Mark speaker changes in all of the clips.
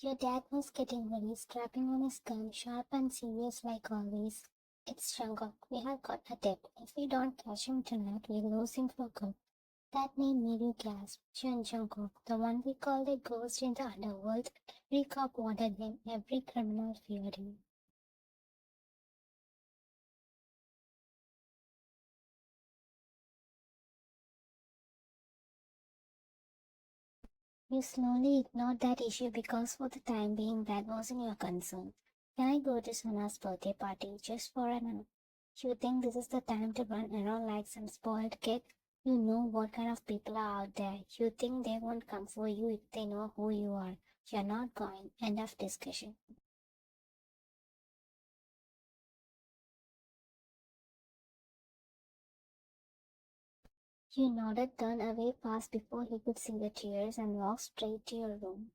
Speaker 1: Your dad was getting ready, strapping on his gun, sharp and serious like always. It's Jungkook. We have got a tip. If we don't catch him tonight, we'll lose him for good. That name made you gasp. Jungkook, the one we call the ghost in the underworld. Every cop wanted him, every criminal feared him. You slowly ignored that issue because for the time being that wasn't your concern. Can I go to Sana's birthday party just for an hour? You think this is the time to run around like some spoiled kid? You know what kind of people are out there. You think they won't come for you if they know who you are. You're not going. End of discussion. You nodded, turned away fast before he could see the tears, and walked straight to your room.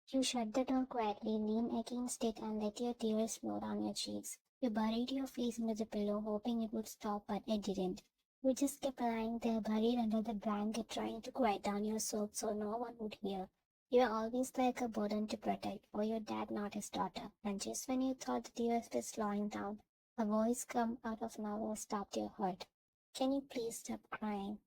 Speaker 1: You shut the door quietly, leaned against it, and let your tears flow down your cheeks. You buried your face into the pillow, hoping it would stop, but it didn't. You just kept lying there, buried under the blanket, trying to quiet down your sobs so no one would hear. You were always like a burden to protect, for your dad, not his daughter. And just when you thought the tears were slowing down, a voice come out of nowhere stopped your heart. Can you please stop crying?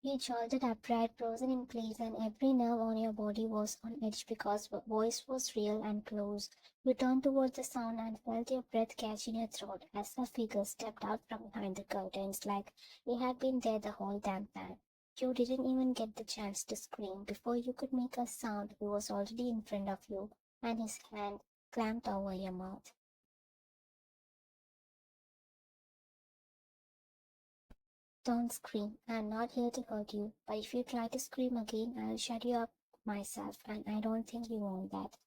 Speaker 1: You jolted upright, frozen in place, and every nerve on your body was on edge because the voice was real and close. You turned towards the sound and felt your breath catch in your throat as the figure stepped out from behind the curtains like he had been there the whole damn time. You didn't even get the chance to scream. Before you could make a sound, he was already in front of you, and his hand clamped over your mouth. Don't scream. I'm not here to hurt you, but if you try to scream again, I'll shut you up myself, and I don't think you want that.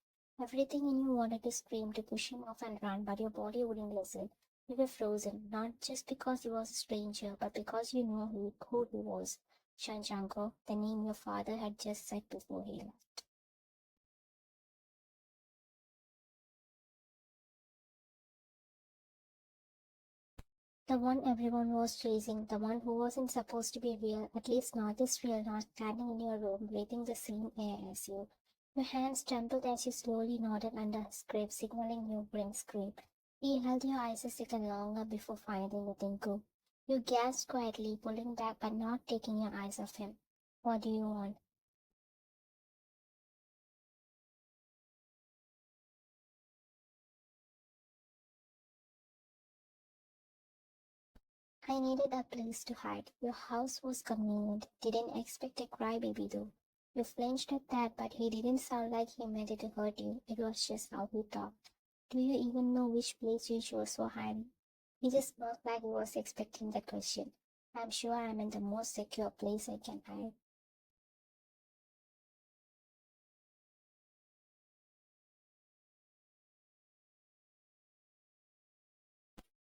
Speaker 1: Everything in you wanted to scream to push him off and run, but your body wouldn't listen. You were frozen, not just because he was a stranger, but because you knew who he was. Shanchanko, the name your father had just said before he left. The one everyone was chasing, the one who wasn't supposed to be real, at least not this real, not standing in your room, breathing the same air as you. Your hands trembled as you slowly nodded under his grip, signaling you wouldn't scream. He held your eyes a second longer before finally letting go. You gasped quietly, pulling back but not taking your eyes off him. What do you want? I needed a place to hide. Your house was convenient. Didn't expect a crybaby though. You flinched at that, but he didn't sound like he meant it to hurt you. It was just how he talked. Do you even know which place you chose for hiding? He just smirked like he was expecting the question. I'm sure I'm in the most secure place I can hide.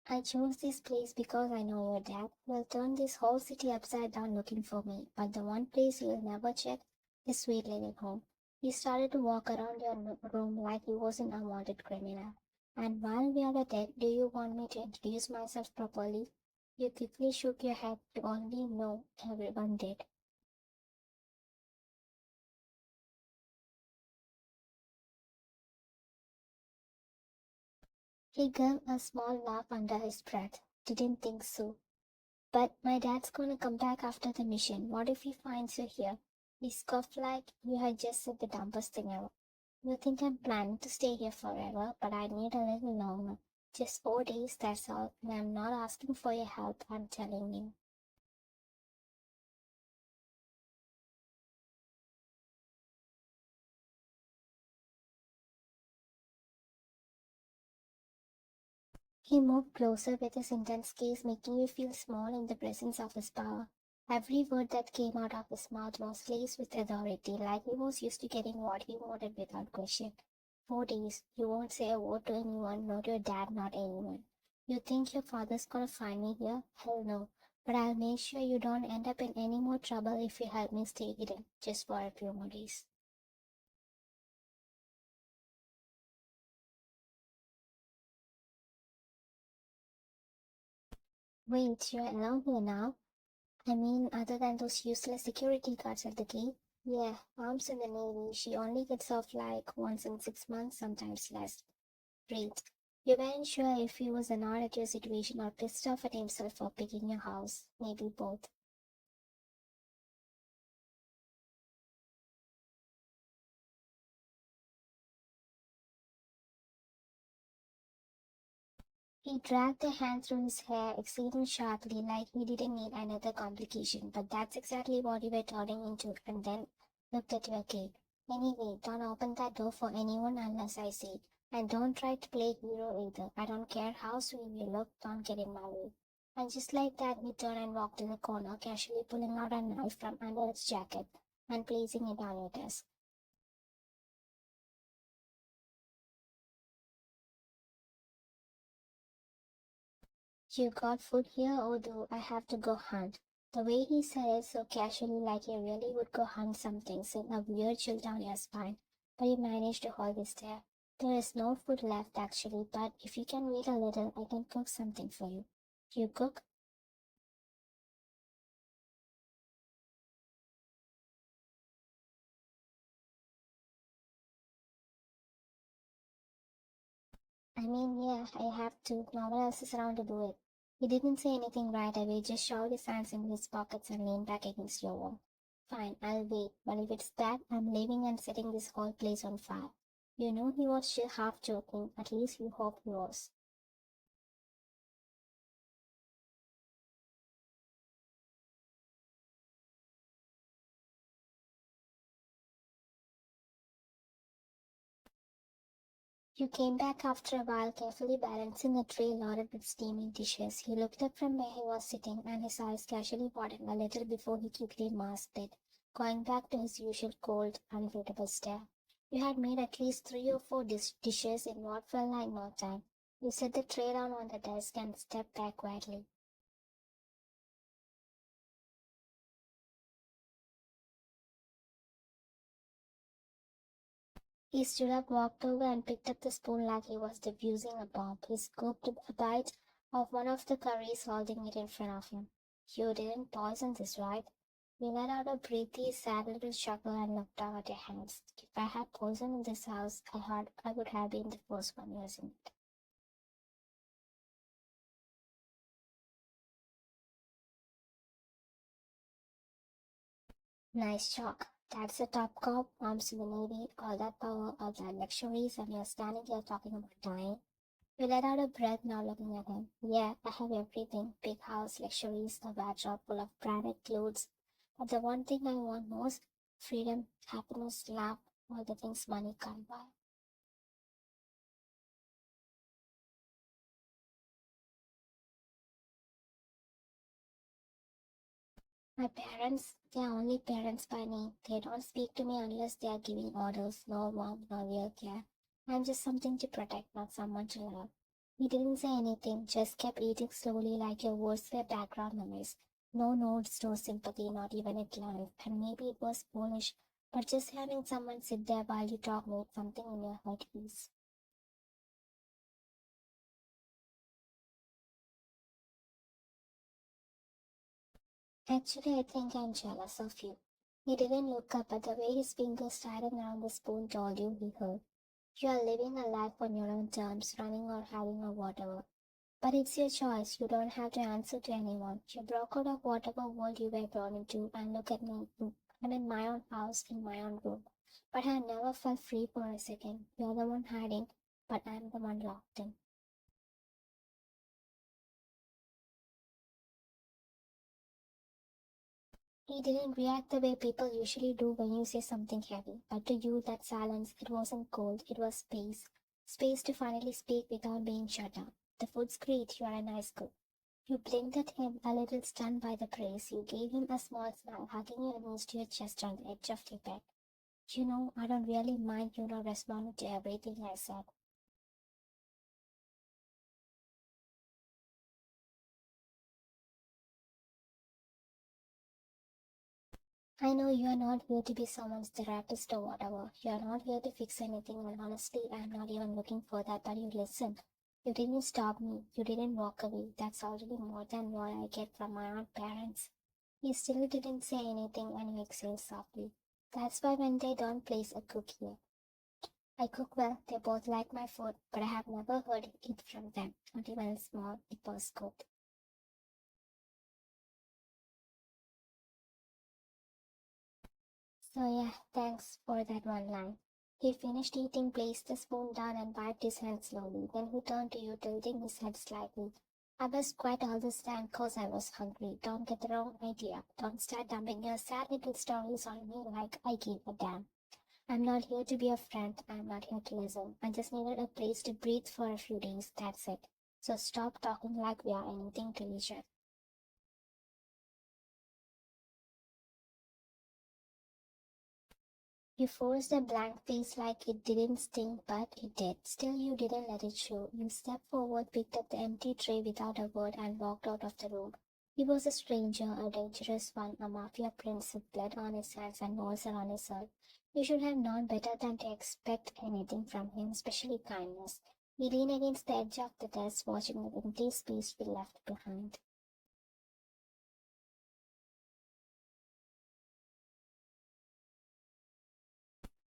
Speaker 1: I chose this place because I know your dad will turn this whole city upside down looking for me, but the one place you'll never check is sweet living home. He started to walk around your room like he was an unwanted criminal. And while we are at it, do you want me to introduce myself properly? You quickly shook your head to only know everyone did. He gave a small laugh under his breath. Didn't think so. But my dad's gonna come back after the mission. What if he finds you here? He scoffed like you had just said the dumbest thing ever. You think I'm planning to stay here forever, but I need a little longer. Just 4 days, that's all. And I'm not asking for your help, I'm telling you. He moved closer with his intense gaze, making you feel small in the presence of his power. Every word that came out of his mouth was laced with authority, like he was used to getting what he wanted without question. 4 days, you won't say a word to anyone, not your dad, not anyone. You think your father's gonna find me here? Hell no. But I'll make sure you don't end up in any more trouble if you help me stay hidden, just for a few more days. Wait, you're alone here now? I mean, other than those useless security guards at the gate? Yeah, Mom's in the Navy. She only gets off like once in 6 months, sometimes less. Great. You weren't sure if he was annoyed at your situation or pissed off at himself for picking your house. Maybe both. He dragged a hand through his hair, exhaling sharply like he didn't need another complication, but that's exactly what you were turning into, and then looked at your kid. Anyway, don't open that door for anyone unless I say. And don't try to play hero either. I don't care how sweet you look, don't get in my way. And just like that, he turned and walked to the corner, casually pulling out a knife from under his jacket and placing it on your desk. You got food here, or do I have to go hunt? The way he said it so casually, like he really would go hunt something, sent a weird chill down your spine. But you managed to hold it there. There is no food left actually, but if you can wait a little, I can cook something for you. You cook? I mean, yeah, I have to. No one else is around to do it. He didn't say anything right away, just shoved his hands into his pockets and leaned back against your wall. Fine, I'll wait, but if it's that, I'm leaving and setting this whole place on fire. You know he was just half joking, at least you hope he was. You came back after a while, carefully balancing a tray loaded with steaming dishes. He looked up from where he was sitting, and his eyes casually watered a little before he quickly masked it, going back to his usual cold, unreadable stare. You had made at least 3 or 4 dishes in what felt like no time. You set the tray down on the desk and stepped back quietly. He stood up, walked over, and picked up the spoon like he was defusing a bomb. He scooped a bite of one of the curries, holding it in front of him. You didn't poison this, right? You let out a breathy, sad little chuckle and looked down at your hands. If I had poison in this house, I heard I would have been the first one using it. Nice shock. That's a top cop, arms in the Navy, all that power, all that luxuries, and you're standing here talking about dying. You let out a breath now looking at him. Yeah, I have everything. Big house, luxuries, a wardrobe full of branded clothes. But the one thing I want most, freedom, happiness, love, all the things money can't buy. My parents, they are only parents by name. They don't speak to me unless they are giving orders. No warmth, no real care. I'm just something to protect, not someone to love. He didn't say anything, just kept eating slowly like your words were background noise. No notes, no sympathy, not even a glance. And maybe it was foolish, but just having someone sit there while you talk made something in your heart ease. Actually, I think I'm jealous of you. He didn't look up, but the way his fingers tightened around the spoon told you he heard. You are living a life on your own terms, running or hiding or whatever. But it's your choice. You don't have to answer to anyone. You broke out of whatever world you were born into, and look at me. I'm in my own house, in my own room. But I never felt free for a second. You're the one hiding, but I'm the one locked in. He didn't react the way people usually do when you say something heavy, but to you, that silence, it wasn't cold, it was space. Space to finally speak without being shut down. The food's great, you're a nice cook. You blinked at him, a little stunned by the praise. You gave him a small smile, hugging your knees to your chest on the edge of the bed. You know, I don't really mind you not responding to everything I said. I know you are not here to be someone's therapist or whatever. You are not here to fix anything, and honestly, I am not even looking for that, but you listen. You didn't stop me. You didn't walk away. That's already more than what I get from my own parents. He still didn't say anything and he exhaled softly. That's why when they don't place a cook here. I cook well, they both like my food, but I have never heard it from them, not even a small it was good. So yeah, thanks for that one line. He finished eating, placed the spoon down and wiped his hands slowly. Then he turned to you, tilting his head slightly. I was quiet all this time 'cause I was hungry. Don't get the wrong idea. Don't start dumping your sad little stories on me like I give a damn. I'm not here to be a friend. I'm not here to listen. I just needed a place to breathe for a few days. That's it. So stop talking like we are anything to each other. You forced a blank face like it didn't sting, but it did. Still, you didn't let it show. You stepped forward, picked up the empty tray without a word, and walked out of the room. He was a stranger, a dangerous one, a mafia prince with blood on his hands and walls around his heart. You should have known better than to expect anything from him, especially kindness. He leaned against the edge of the desk, watching the empty space we left behind.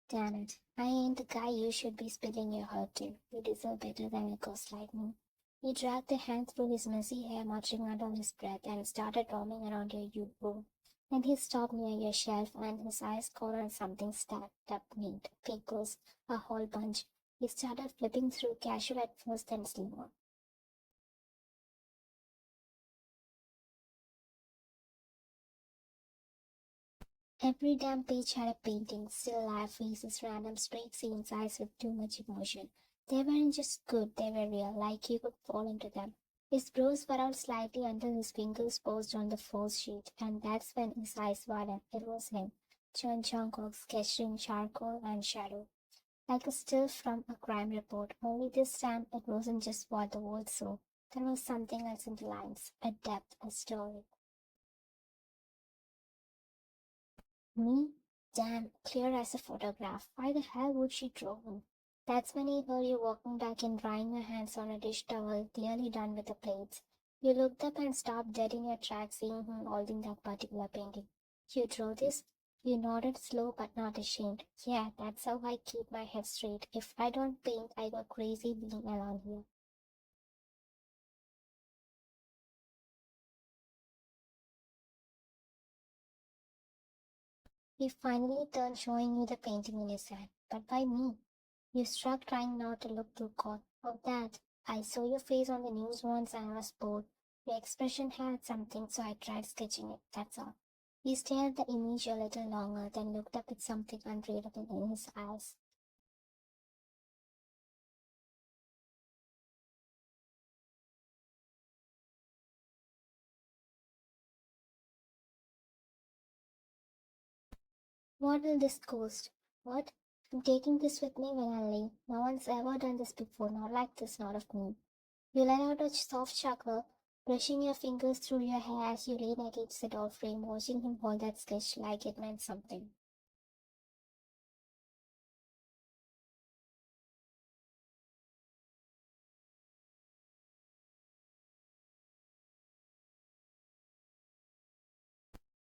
Speaker 1: Damn it. I ain't the guy you should be spilling your heart to. You deserve better than a ghost like me. He dragged a hand through his messy hair, muttering under his breath, and started roaming around your room. Then he stopped near your shelf, and his eyes caught on something stacked up neat, pickles, a whole bunch. He started flipping through, casual at first, then slower. Every damn page had a painting, still life faces, random straight scenes, eyes with too much emotion. They weren't just good, they were real, like you could fall into them. His brows furrowed slightly until his fingers paused on the fourth sheet, and that's when his eyes widened. It was him, Jungkook, sketched in charcoal and shadow, like a still from a crime report. Only this time it wasn't just what the world saw. There was something else in the lines, a depth, a story. Me? Damn, clear as a photograph. Why the hell would she draw me? That's when he heard you walking back in, drying your hands on a dish towel, clearly done with the plates. You looked up and stopped dead in your tracks, seeing him holding that particular painting. You drew this? You nodded, slow but not ashamed. Yeah, that's how I keep my head straight. If I don't paint, I go crazy being alone here. He finally turned, showing you the painting in his hand. But why me? You struck, trying not to look too caught. Oh, that. I saw your face on the news once and I was bored. Your expression had something, so I tried sketching it, that's all. He stared at the image a little longer, then looked up with something unreadable in his eyes. What will this cost? What? I'm taking this with me when I leave. No one's ever done this before, not like this, not of me. You let out a soft chuckle, brushing your fingers through your hair as you lean against the door frame, watching him hold that sketch like it meant something.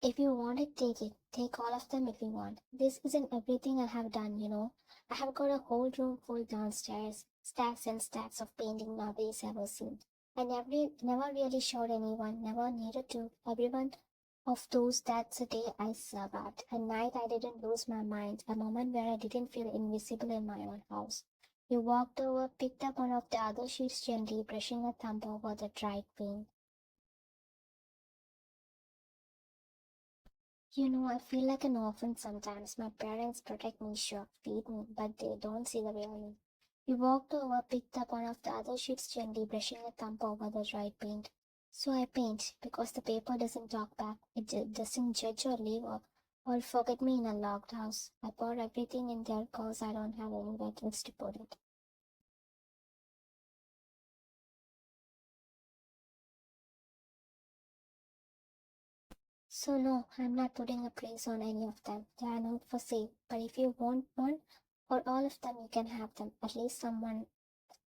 Speaker 1: If you want it, take it. Take all of them if you want. This isn't everything I have done, you know. I have got a whole room full downstairs, stacks and stacks of painting nobody's ever seen. I never really showed anyone, never needed to. Everyone of those, that's a day I survived. A night I didn't lose my mind, a moment where I didn't feel invisible in my own house. You walked over, picked up one of the other sheets gently, brushing a thumb over the dried paint. You know, I feel like an orphan sometimes. My parents protect me, sure, feed me, but they don't see the real me. He walked over, picked up one of the other sheets gently, brushing a thumb over the dried paint. So I paint, because the paper doesn't talk back. It doesn't judge or leave or forget me in a locked house. I pour everything in there because I don't have anywhere else to put it. So no, I'm not putting a price on any of them. They are not for sale. But if you want one or all of them, you can have them. At least someone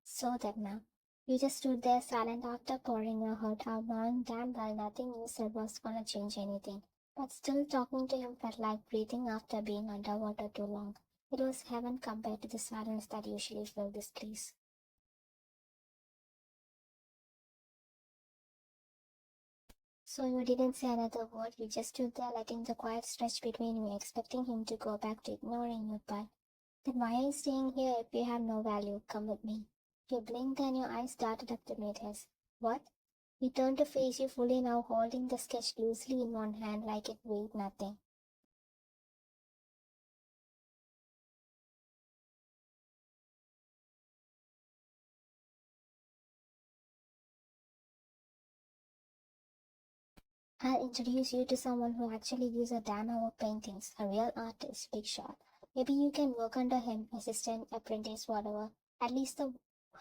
Speaker 1: saw them now. You just stood there silent after pouring your heart out, knowing damn well nothing you said was gonna change anything. But still talking to him felt like breathing after being underwater too long. It was heaven compared to the silence that usually filled this place. So you didn't say another word, you just stood there letting the quiet stretch between you, expecting him to go back to ignoring you, but then why are you staying here if you have no value? Come with me. You blinked and your eyes darted up to meet his. What? He turned to face you fully now, holding the sketch loosely in one hand like it weighed nothing. I'll introduce you to someone who actually gives a damn about paintings, a real artist, big shot. Maybe you can work under him, assistant, apprentice, whatever. At least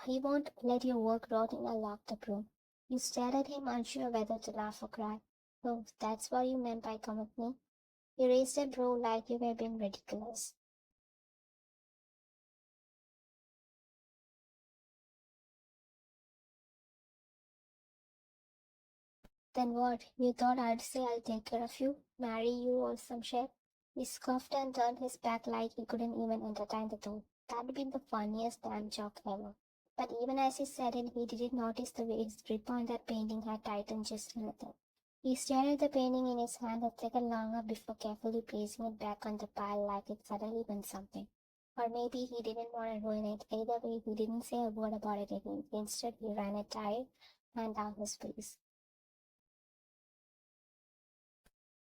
Speaker 1: he won't let you work rot in a locked up room. You stared at him, unsure whether to laugh or cry. Oh, that's what you meant by come with me? He raised a brow like you were being ridiculous. Then what? You thought I'd say I'll take care of you, marry you, or some shit? He scoffed and turned his back like he couldn't even entertain the thought. That'd be the funniest damn joke ever. But even as he said it, he didn't notice the way his grip on that painting had tightened just a little. He stared at the painting in his hand a second longer before carefully placing it back on the pile like it suddenly meant something. Or maybe he didn't want to ruin it. Either way, he didn't say a word about it again. Instead, he ran a tired hand down his face.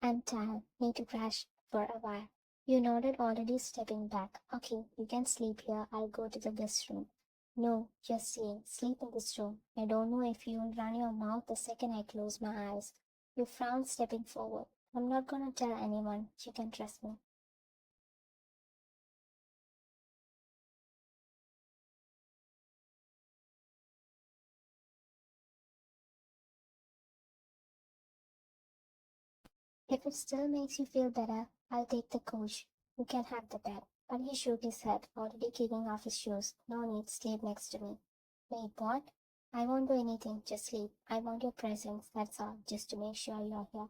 Speaker 1: I'm tired. Need to crash for a while. You nodded, already stepping back. Okay, you can sleep here. I'll go to the guest room. No, just saying, sleep in this room. I don't know if you'll run your mouth the second I close my eyes. You frowned, stepping forward. I'm not gonna tell anyone. You can trust me. If it still makes you feel better, I'll take the coach. You can have the bed. But he shook his head, already kicking off his shoes. No need, sleep next to me. Wait, what? I won't do anything, just sleep. I want your presence, that's all, just to make sure you're here.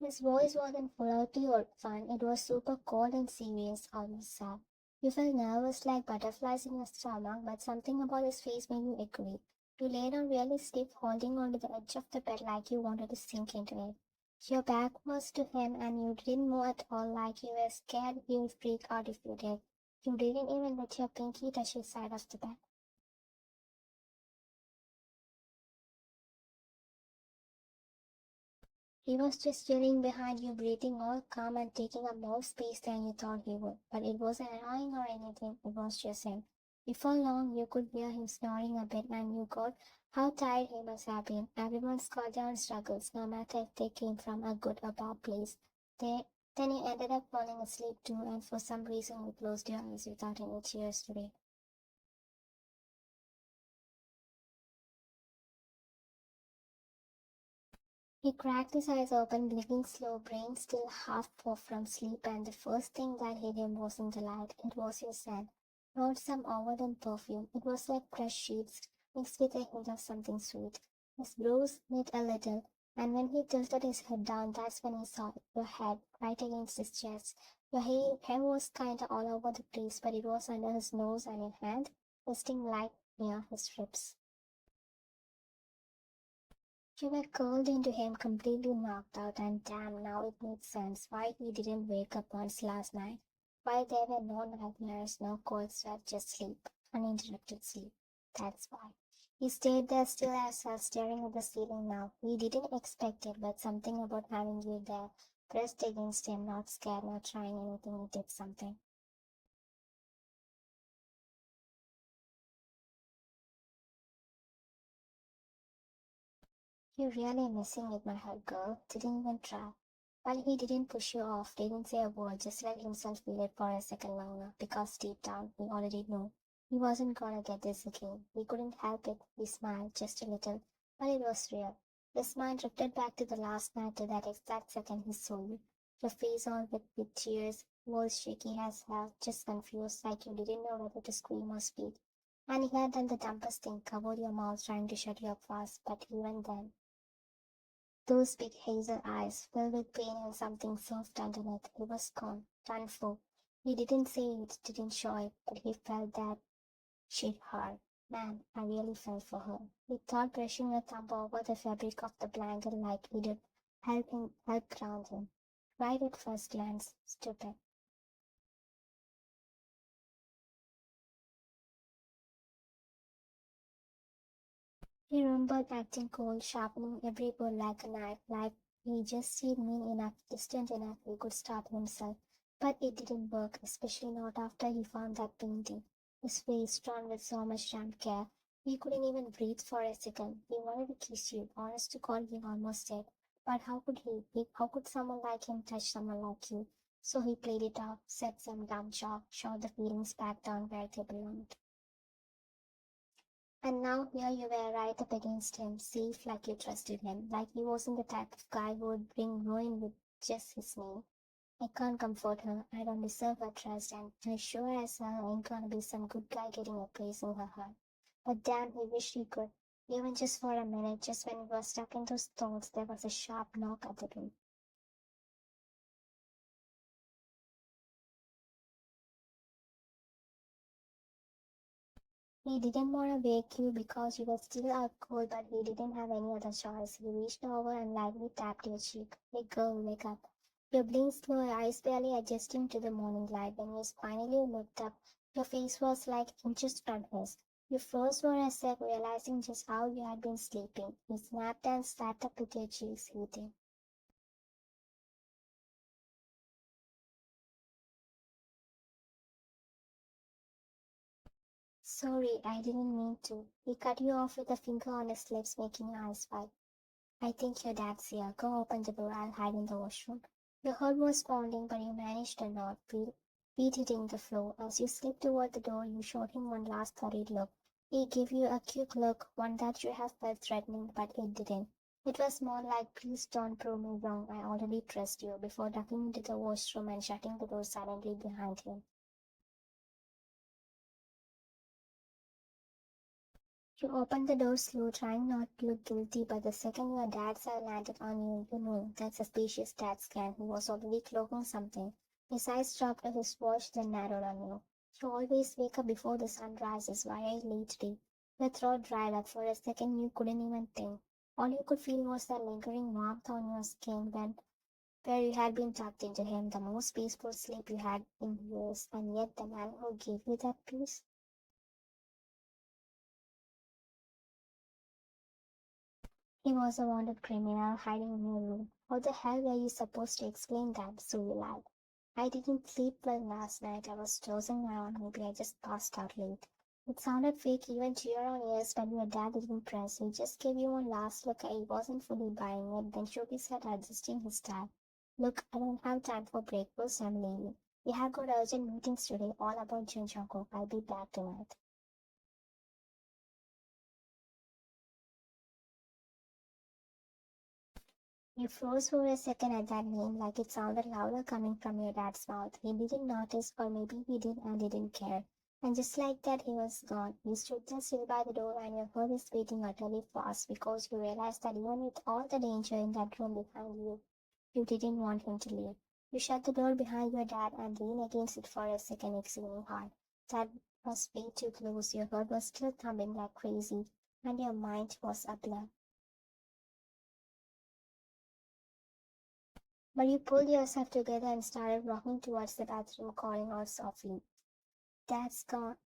Speaker 1: His voice wasn't flirty or fun, it was super cold and serious, almost sad. You felt nervous like butterflies in your stomach, but something about his face made you agree. You lay down really stiff, holding onto the edge of the bed like you wanted to sink into it. Your back was to him, and you didn't move at all, like you were scared he would freak out if you did. You didn't even let your pinky touch his side of the bed. He was just chilling behind you, breathing all calm and taking up more space than you thought he would. But it wasn't annoying or anything, it was just him. Before long, you could hear him snoring a bit, and you got how tired he must have been. Everyone's got their own struggles, no matter if they came from a good or bad place. They, then you ended up falling asleep too, and for some reason you closed your eyes without any tears today. He cracked his eyes open, blinking slow, brain still half off from sleep, and the first thing that hit him wasn't the light, it was your scent. Not some overdone perfume, it was like fresh sheets, mixed with a hint of something sweet. His brows knit a little, and when he tilted his head down, that's when he saw it, your head, right against his chest. Your hair was kinda all over the place, but it was under his nose and your hand, resting light near his ribs. You were curled into him, completely knocked out, and damn, now it makes sense why he didn't wake up once last night. Why there were no nightmares, no cold sweat, just sleep, uninterrupted sleep. That's why. He stayed there still as well, staring at the ceiling now. He didn't expect it, but something about having you there, pressed against him, not scared, not trying anything, it did something. You're really messing with my heart, girl. Didn't even try. But he didn't push you off, didn't say a word, just let himself feel it for a second longer, because deep down he already knew he wasn't gonna get this again. He couldn't help it. He smiled just a little, But it was real. His mind drifted back to the last night, to that exact second he saw you. Your face all wet with tears, voice shaky as hell, just confused, like you didn't know whether to scream or speak. And he had done the dumbest thing, covered your mouth trying to shut you up fast, but even then, those big hazel eyes, filled with pain and something soft underneath, he was gone, done for. He didn't say it, didn't show it, but he felt that shit hard. Man, I really felt for her. He thought brushing a thumb over the fabric of the blanket like it'd help ground him. Right at first glance, stupid. He remembered acting cold, sharpening every word like a knife, like he just seemed mean enough, distant enough he could stop himself. But it didn't work, especially not after he found that painting. His face drawn with so much damn care. He couldn't even breathe for a second. He wanted to kiss you, honest to God, he almost said. But how could how could someone like him touch someone like you? So he played it off, said some dumb joke, shoved the feelings back down where they belonged. And now here you were right up against him, safe like you trusted him, like he wasn't the type of guy who would bring ruin with just his name. I can't comfort her, I don't deserve her trust, and I sure as hell ain't gonna be some good guy getting a place in her heart. But damn, he wished he could. Even just for a minute, just when he was stuck in those thoughts, there was a sharp knock at the door. He didn't want to wake you because you were still out cold, but he didn't have any other choice. He reached over and lightly tapped your cheek. Hey girl, wake up. You blinked slow, your eyes barely adjusting to the morning light. When you finally looked up, your face was like inches from his. You froze for a sec, realizing just how you had been sleeping. You snapped and sat up with your cheeks heating. Sorry, I didn't mean to. He cut you off with a finger on his lips, making your eyes wide. I think your dad's here. Go open the door. I'll hide in the washroom. Your heart was pounding, but you managed to not feel feet hitting the floor. As you slipped toward the door, you shot him one last hurried look. He gave you a quick look, one that should have felt threatening, but it didn't. It was more like, please don't prove me wrong. I already trust you, before ducking into the washroom and shutting the door silently behind him. You opened the door slow, trying not to look guilty, but the second your dad's eye landed on you, you knew that suspicious dad scan. He was already cloaking something. His eyes dropped as his watch, then narrowed on you. You always wake up before the sun rises. Why are you late today? Your throat dried up. For a second you couldn't even think. All you could feel was the lingering warmth on your skin when where you had been tucked into him, the most peaceful sleep you had in years, and yet the man who gave you that peace. He was a wanted criminal hiding in your room. How the hell were you supposed to explain that? So you lied. I didn't sleep well last night. I was dozing around. Maybe I just passed out late. It sounded fake even to your own ears, but your dad didn't press. He just gave you one last look. I wasn't fully buying it, then shook his head, adjusting his tie. Look, I don't have time for breakfast. I'm leaving. We have got urgent meetings today, all about Jungkook. I'll be back tonight. You froze for a second at that name, like it sounded louder coming from your dad's mouth. He didn't notice, or maybe he did and didn't care. And just like that, he was gone. You stood there still by the door, and your heart is beating utterly fast because you realized that even with all the danger in that room behind you, you didn't want him to leave. You shut the door behind your dad and leaned against it for a second, exhaling hard. That was way too close. Your heart was still thumping like crazy, and your mind was a blur. But you pulled yourself together and started walking towards the bathroom, calling out softly. That's gone.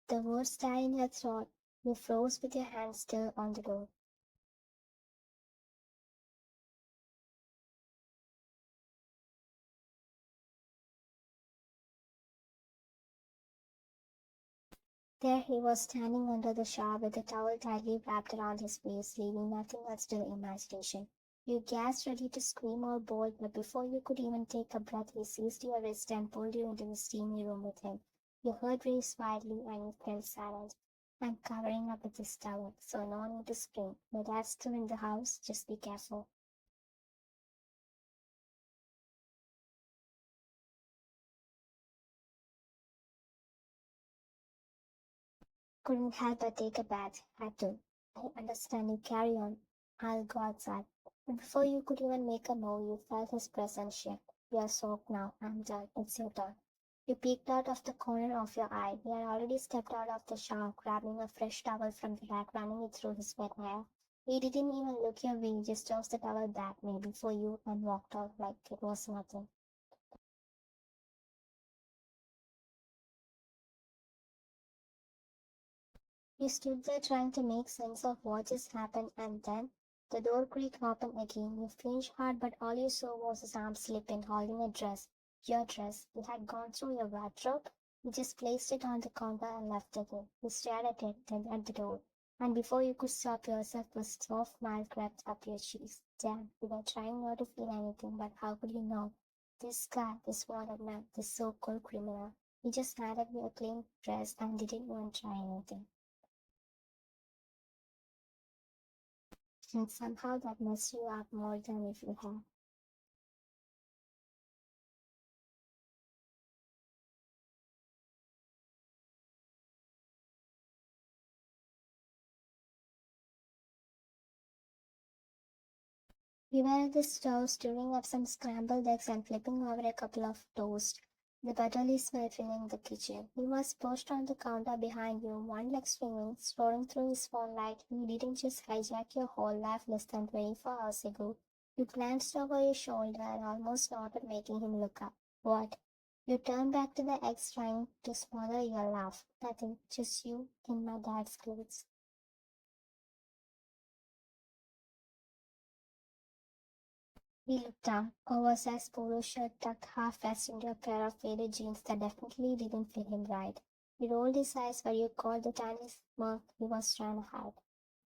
Speaker 1: The words died in your throat. You froze with your hand still on the door. There he was standing under the shower with a towel tightly wrapped around his face, leaving nothing else to the imagination. You gasped ready to scream or bolt, but before you could even take a breath, he seized your wrist and pulled you into the steamy room with him. Your heart raced wildly and you fell silent. I'm covering up with this towel, so no need to scream. My dad's still in the house, just be careful. Couldn't help but take a bath. Had to. I understand you. Carry on. I'll go outside. But before you could even make a move, you felt his presence shift. You're soaked now. I'm done. It's your turn. You peeked out of the corner of your eye. He had already stepped out of the shower, grabbing a fresh towel from the rack, running it through his wet hair. He didn't even look your way, just tossed the towel back, maybe for you, and walked out like it was nothing. You stood there trying to make sense of what just happened, and then the door creaked open again. You flinched hard, but all you saw was his arm slipping, holding a dress. Your dress. It had gone through your wardrobe. You just placed it on the counter and left it in. You stared at it, then at the door. And before you could stop yourself, a soft smile crept up your cheeks. Damn, you were trying not to feel anything, but how could you know? This guy, this wanted man, this so-called criminal, he just handed me a clean dress and didn't even try anything. And somehow that messed you up more than if you had. We were at the stove stirring up some scrambled eggs and flipping over a couple of toast. The butterly smell filling the kitchen. He was perched on the counter behind you, one leg swinging, scrolling through his phone like he didn't just hijack your whole life less than 24 hours ago. You glanced over your shoulder and almost nodded, making him look up. What? You turned back to the eggs, trying to smother your laugh. Nothing, just you in my dad's clothes. He looked down. Oversized polo shirt tucked half-fast into a pair of faded jeans that definitely didn't fit him right. He rolled his eyes where you caught the tiny smirk he was trying to hide.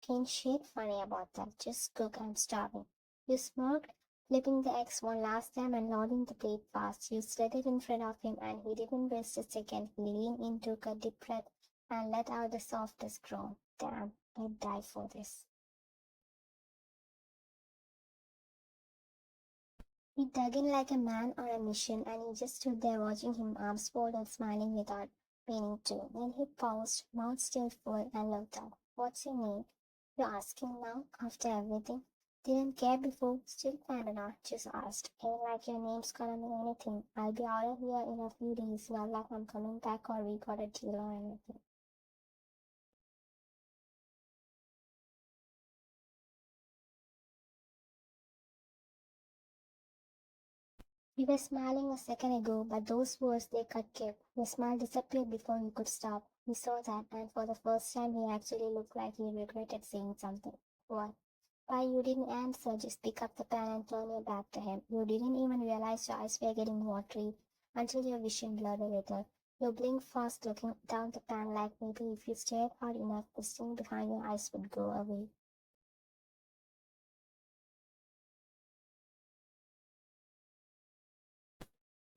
Speaker 1: Can't shade funny about that. Just cook, I'm starving. You smirked, flipping the eggs one last time and loading the plate fast. You slid it in front of him and he didn't waste a second. He leaned in, took a deep breath, and let out the softest groan. Damn, I'd die for this. He dug in like a man on a mission, and you just stood there watching him, arms folded, smiling without meaning to. Then he paused, mouth still full, and looked up. What's your name? You're asking now, after everything? Didn't care before, still kinda not, just asked. Ain't like your name's gonna mean anything. I'll be out of here in a few days, not like I'm coming back or we got a deal or anything. You were smiling a second ago, but those words they cut Kip. Your smile disappeared before you could stop. He saw that, and for the first time he actually looked like he regretted saying something. What? Why you didn't answer, just pick up the pen and turn your back to him. You didn't even realize your eyes were getting watery until your vision blurred a little. You blinked fast, looking down the pan like maybe if you stared hard enough, the sting behind your eyes would go away.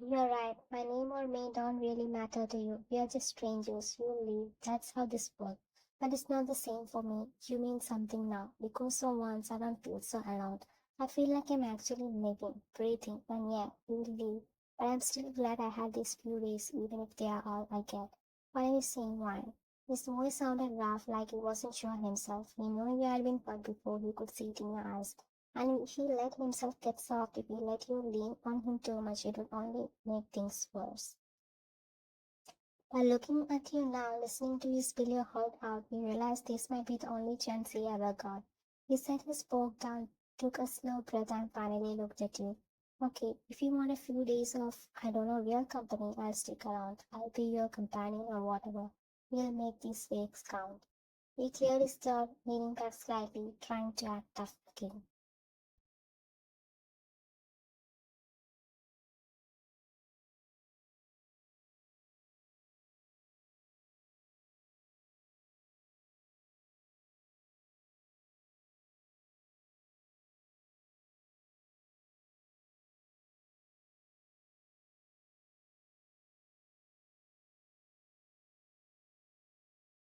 Speaker 1: You're right. My name or me don't really matter to you. We are just strangers. You leave. That's how this works. But it's not the same for me. You mean something now. Because for once I don't feel so alone. I feel like I'm actually living, breathing, and yeah, you leave. But I'm still glad I had these few days, even if they are all I get. What are you saying, why? His voice sounded rough, like he wasn't sure himself. He knew you had been hurt before he could see it in your eyes. And he let himself get soft. If he let you lean on him too much, it would only make things worse. By looking at you now, listening to you spill your heart out, you realize this might be the only chance he ever got. He set his fork down, took a slow breath, and finally looked at you. Okay, if you want a few days of, I don't know, real company, I'll stick around. I'll be your companion or whatever. We'll make these weeks count. He cleared his throat, leaning back slightly, trying to act tough again.